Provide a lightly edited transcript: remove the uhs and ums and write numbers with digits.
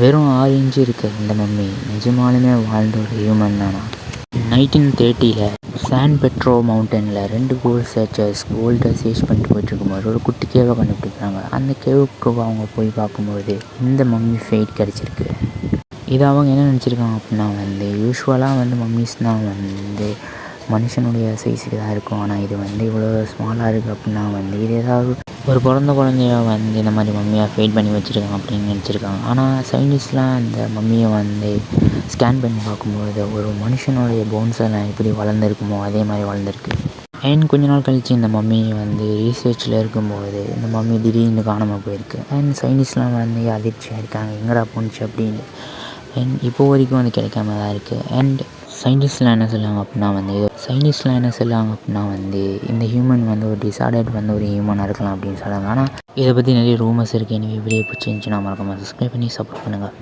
வெறும் 6 இன்ச்சு இருக்க இந்த மம்மி நிஜமாலுமே வாழ்ந்த ஒரு ஹியூமன் தானா? 1930ல் சான் பெட்ரோ மவுண்டனில் 2 கோல்ட் சர்ச்சர்ஸ் கோல்டை சர்ச் பண்ணிட்டு போயிட்டுருக்கும்போது ஒரு குட்டி கேவை கண்டுபிடிக்கிறாங்க. அந்த கேவுக்கு அவங்க போய் பார்க்கும்போது இந்த மம்மி ஃபைட் கிடச்சிருக்கு. இதை அவங்க என்ன நினச்சிருக்காங்க அப்படின்னா யூஸ்வலாக மம்மிஸ்னால் மனுஷனுடைய சைஸுக்கு தான் இருக்கும். ஆனால் இது இவ்வளோ ஸ்மாலாக இருக்குது அப்படின்னா இது ஏதாவது ஒரு பிறந்த குழந்தைய இந்த மாதிரி மம்மியாக ஃபைட் பண்ணி வச்சுருக்காங்க அப்படின்னு நினச்சிருக்காங்க. ஆனால் சயின்டிஸ்ட்லாம் அந்த மம்மியை ஸ்கேன் பண்ணி பார்க்கும்போது ஒரு மனுஷனுடைய போன்ஸ் எல்லாம் எப்படி வளர்ந்துருக்குமோ அதே மாதிரி வளர்ந்துருக்கு. அண்ட் கொஞ்ச நாள் கழித்து இந்த மம்மி ரீசர்ச்சில் இருக்கும்போது இந்த மம்மி திடீர்னு காணாமல் போயிருக்கு. அண்ட் சயின்டிஸ்ட்லாம் அதிர்ச்சியாக இருக்காங்க, எங்கடா போணுச்சு அப்படின்னு. அண்ட் இப்போ வரைக்கும் கிடைக்காம தான் இருக்குது. அண்ட் சயின்டிஸ்ட்லாம் என்ன சொல்லுவாங்க அப்படின்னா இந்த ஹியூமன் ஒரு டிஸார்டர்ட் ஒரு ஹியூமனாக இருக்கலாம் அப்படின்னு சொல்லுவாங்க. ஆனால் இதை பற்றி நிறைய ரூமர்ஸ் இருக்குது. எனவே வீடியோ பிடிச்சிருந்துச்சுன்னா மறக்காம சப்ஸ்கிரைப் பண்ணி சப்போர்ட் பண்ணுங்கள்.